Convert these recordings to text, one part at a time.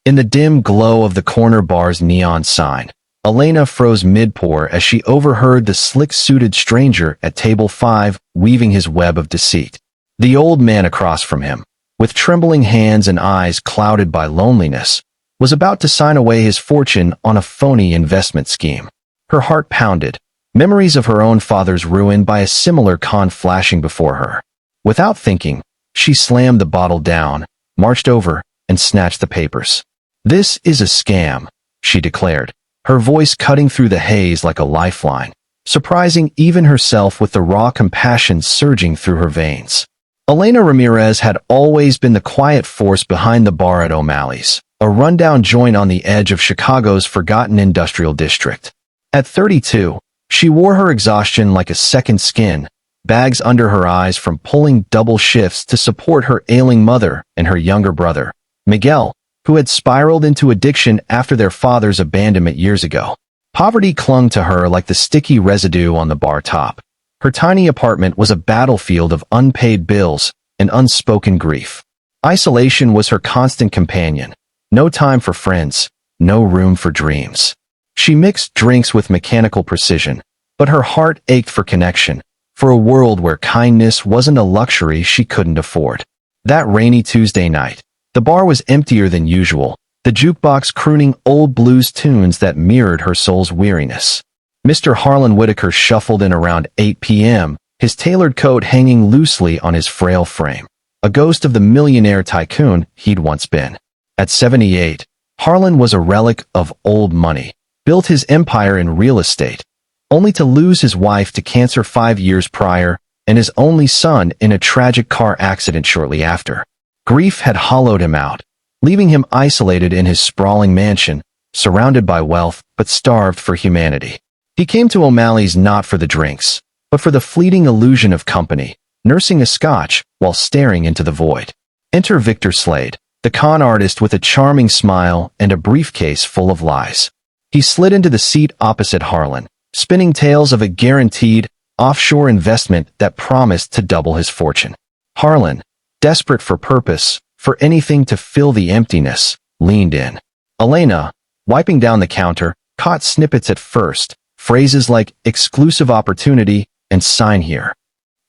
In the dim glow of the corner bar's neon sign, Elena froze mid-pour as she overheard the slick-suited stranger at table 5 weaving his web of deceit. The old man across from him, with trembling hands and eyes clouded by loneliness, was about to sign away his fortune on a phony investment scheme. Her heart pounded, memories of her own father's ruin by a similar con flashing before her. Without thinking, she slammed the bottle down, marched over, and snatched the papers. "This is a scam," she declared, her voice cutting through the haze like a lifeline, surprising even herself with the raw compassion surging through her veins. Elena Ramirez had always been the quiet force behind the bar at O'Malley's, a rundown joint on the edge of Chicago's forgotten industrial district. At 32, she wore her exhaustion like a second skin, bags under her eyes from pulling double shifts to support her ailing mother and her younger brother, Miguel, who had spiraled into addiction after their father's abandonment years ago. Poverty clung to her like the sticky residue on the bar top. Her tiny apartment was a battlefield of unpaid bills and unspoken grief. Isolation was her constant companion. No time for friends, no room for dreams. She mixed drinks with mechanical precision, but her heart ached for connection, for a world where kindness wasn't a luxury she couldn't afford. That rainy Tuesday night, the bar was emptier than usual, the jukebox crooning old blues tunes that mirrored her soul's weariness. Mr. Harlan Whitaker shuffled in around 8 p.m., his tailored coat hanging loosely on his frail frame, a ghost of the millionaire tycoon he'd once been. At 78, Harlan was a relic of old money, built his empire in real estate, only to lose his wife to cancer 5 years prior and his only son in a tragic car accident shortly after. Grief had hollowed him out, leaving him isolated in his sprawling mansion, surrounded by wealth but starved for humanity. He came to O'Malley's not for the drinks, but for the fleeting illusion of company, nursing a scotch while staring into the void. Enter Victor Slade, the con artist with a charming smile and a briefcase full of lies. He slid into the seat opposite Harlan, spinning tales of a guaranteed, offshore investment that promised to double his fortune. Harlan, desperate for purpose, for anything to fill the emptiness, leaned in. Elena, wiping down the counter, caught snippets at first, phrases like exclusive opportunity and sign here.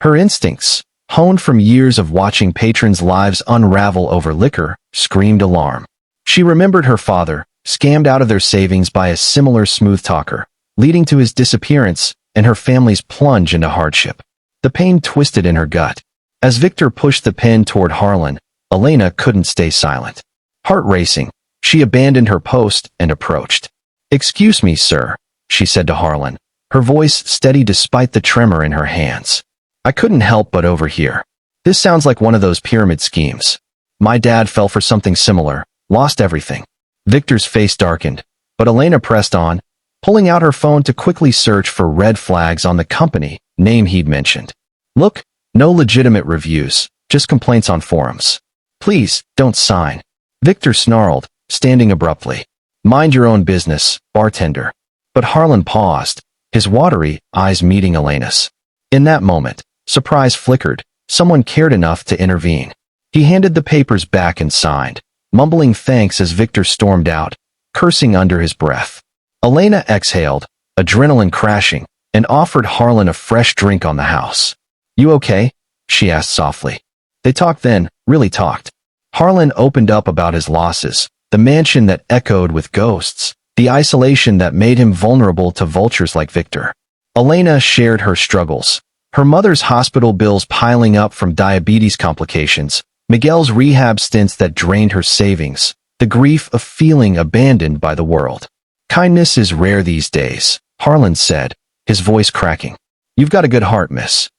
Her instincts, honed from years of watching patrons' lives unravel over liquor, screamed alarm. She remembered her father, scammed out of their savings by a similar smooth talker, leading to his disappearance and her family's plunge into hardship. The pain twisted in her gut. As Victor pushed the pen toward Harlan, Elena couldn't stay silent. Heart racing, she abandoned her post and approached. "Excuse me, sir," she said to Harlan, her voice steady despite the tremor in her hands. "I couldn't help but overhear. This sounds like one of those pyramid schemes. My dad fell for something similar, lost everything." Victor's face darkened, but Elena pressed on, pulling out her phone to quickly search for red flags on the company name he'd mentioned. "Look, no legitimate reviews, just complaints on forums. Please, don't sign." Victor snarled, standing abruptly. "Mind your own business, bartender." But Harlan paused, his watery eyes meeting Elena's. In that moment, surprise flickered. Someone cared enough to intervene. He handed the papers back and signed, mumbling thanks as Victor stormed out, cursing under his breath. Elena exhaled, adrenaline crashing, and offered Harlan a fresh drink on the house. "You okay?" she asked softly. They talked then, really talked. Harlan opened up about his losses, the mansion that echoed with ghosts, the isolation that made him vulnerable to vultures like Victor. Elena shared her struggles, her mother's hospital bills piling up from diabetes complications, Miguel's rehab stints that drained her savings, the grief of feeling abandoned by the world. "Kindness is rare these days," Harlan said, his voice cracking. "You've got a good heart, miss."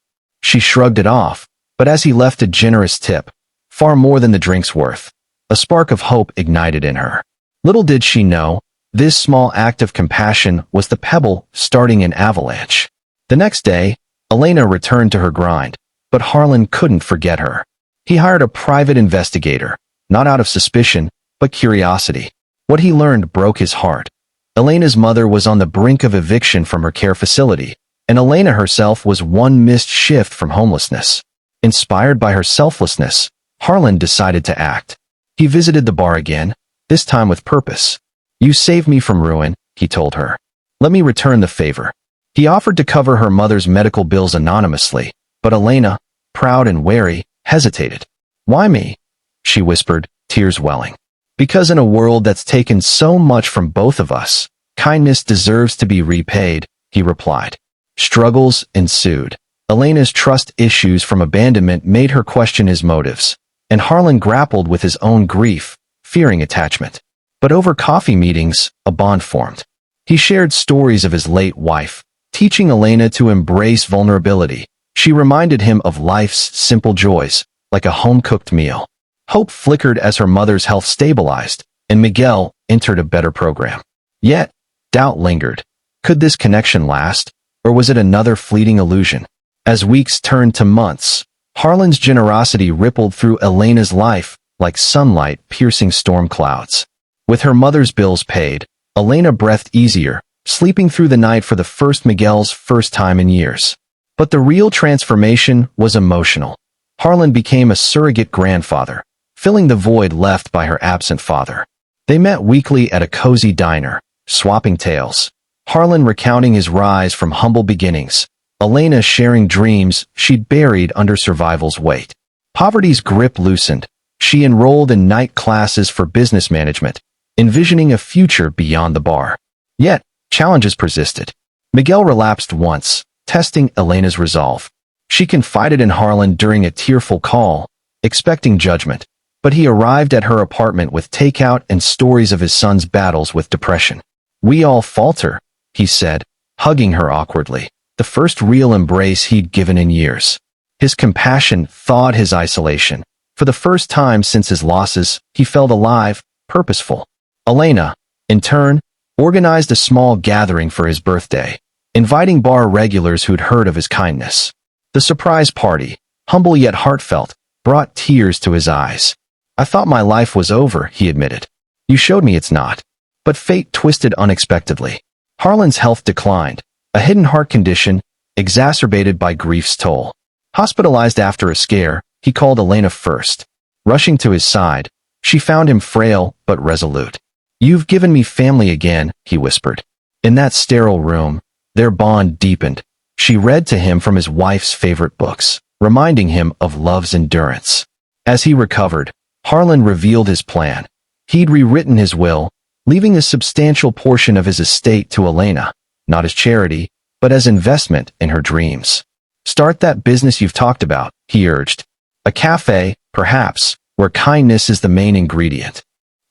She shrugged it off, but as he left a generous tip, far more than the drink's worth, a spark of hope ignited in her. Little did she know, this small act of compassion was the pebble starting an avalanche. The next day, Elena returned to her grind, but Harlan couldn't forget her. He hired a private investigator, not out of suspicion, but curiosity. What he learned broke his heart. Elena's mother was on the brink of eviction from her care facility, and Elena herself was one missed shift from homelessness. Inspired by her selflessness, Harlan decided to act. He visited the bar again, this time with purpose. You saved me from ruin, he told her. Let me return the favor. He offered to cover her mother's medical bills anonymously, but Elena, proud and wary, hesitated. Why me? She whispered, tears welling. Because in a world that's taken so much from both of us, kindness deserves to be repaid, he replied. Struggles ensued. Elena's trust issues from abandonment made her question his motives, and Harlan grappled with his own grief, fearing attachment. But over coffee meetings, a bond formed. He shared stories of his late wife, teaching Elena to embrace vulnerability. She reminded him of life's simple joys, like a home-cooked meal. Hope flickered as her mother's health stabilized, and Miguel entered a better program. Yet, doubt lingered. Could this connection last, or was it another fleeting illusion? As weeks turned to months, Harlan's generosity rippled through Elena's life like sunlight piercing storm clouds. With her mother's bills paid, Elena breathed easier, sleeping through the night for Miguel's first time in years. But the real transformation was emotional. Harlan became a surrogate grandfather, filling the void left by her absent father. They met weekly at a cozy diner, swapping tales. Harlan recounting his rise from humble beginnings, Elena sharing dreams she'd buried under survival's weight. Poverty's grip loosened. She enrolled in night classes for business management, envisioning a future beyond the bar. Yet, challenges persisted. Miguel relapsed once, testing Elena's resolve. She confided in Harlan during a tearful call, expecting judgment, but he arrived at her apartment with takeout and stories of his son's battles with depression. We all falter, he said, hugging her awkwardly, the first real embrace he'd given in years. His compassion thawed his isolation. For the first time since his losses, he felt alive, purposeful. Elena, in turn, organized a small gathering for his birthday, inviting bar regulars who'd heard of his kindness. The surprise party, humble yet heartfelt, brought tears to his eyes. I thought my life was over, he admitted. You showed me it's not. But fate twisted unexpectedly. Harlan's health declined, a hidden heart condition exacerbated by grief's toll. Hospitalized after a scare, he called Elena first. Rushing to his side, she found him frail but resolute. You've given me family again, he whispered. In that sterile room, their bond deepened. She read to him from his wife's favorite books, reminding him of love's endurance. As he recovered, Harlan revealed his plan. He'd rewritten his will, leaving a substantial portion of his estate to Elena, not as charity, but as investment in her dreams. Start that business you've talked about, he urged. A cafe, perhaps, where kindness is the main ingredient.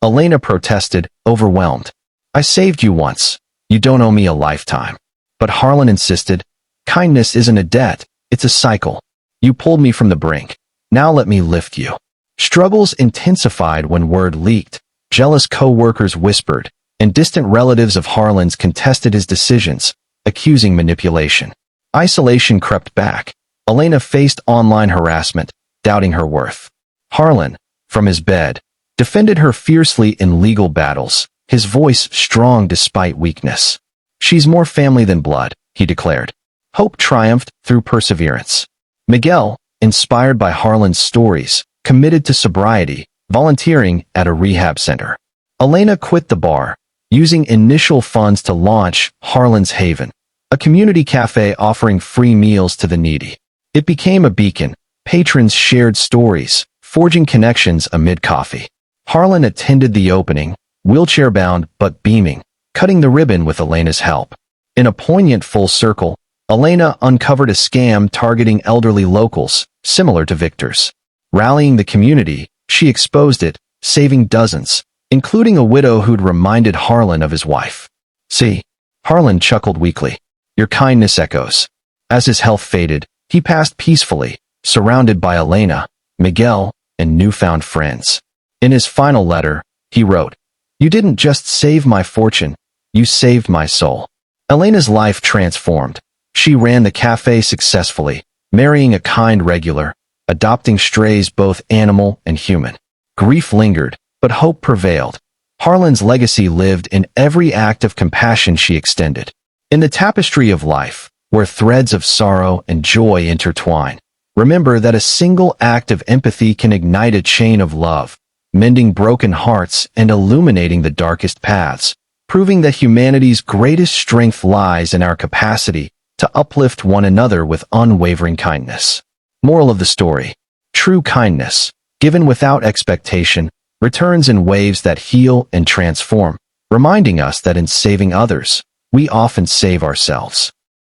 Elena protested, overwhelmed. I saved you once. You don't owe me a lifetime. But Harlan insisted, kindness isn't a debt, it's a cycle. You pulled me from the brink. Now let me lift you. Struggles intensified when word leaked. Jealous co-workers whispered, and distant relatives of Harlan's contested his decisions, accusing manipulation. Isolation crept back. Elena faced online harassment, doubting her worth. Harlan, from his bed, defended her fiercely in legal battles, his voice strong despite weakness. She's more family than blood, he declared. Hope triumphed through perseverance. Miguel, inspired by Harlan's stories, committed to sobriety, volunteering at a rehab center. Elena quit the bar, using initial funds to launch Harlan's Haven, a community cafe offering free meals to the needy. It became a beacon. Patrons shared stories, forging connections amid coffee. Harlan attended the opening, wheelchair-bound but beaming, cutting the ribbon with Elena's help. In a poignant full circle, Elena uncovered a scam targeting elderly locals, similar to Victor's. Rallying the community, she exposed it, saving dozens, including a widow who'd reminded Harlan of his wife. See, Harlan chuckled weakly. Your kindness echoes. As his health faded, he passed peacefully, surrounded by Elena, Miguel, and newfound friends. In his final letter, he wrote, You didn't just save my fortune, you saved my soul. Elena's life transformed. She ran the cafe successfully, marrying a kind regular, adopting strays both animal and human. Grief lingered, but hope prevailed. Harlan's legacy lived in every act of compassion she extended. In the tapestry of life, where threads of sorrow and joy intertwine, remember that a single act of empathy can ignite a chain of love, mending broken hearts and illuminating the darkest paths, proving that humanity's greatest strength lies in our capacity to uplift one another with unwavering kindness. Moral of the story: true kindness, given without expectation, returns in waves that heal and transform, reminding us that in saving others, we often save ourselves.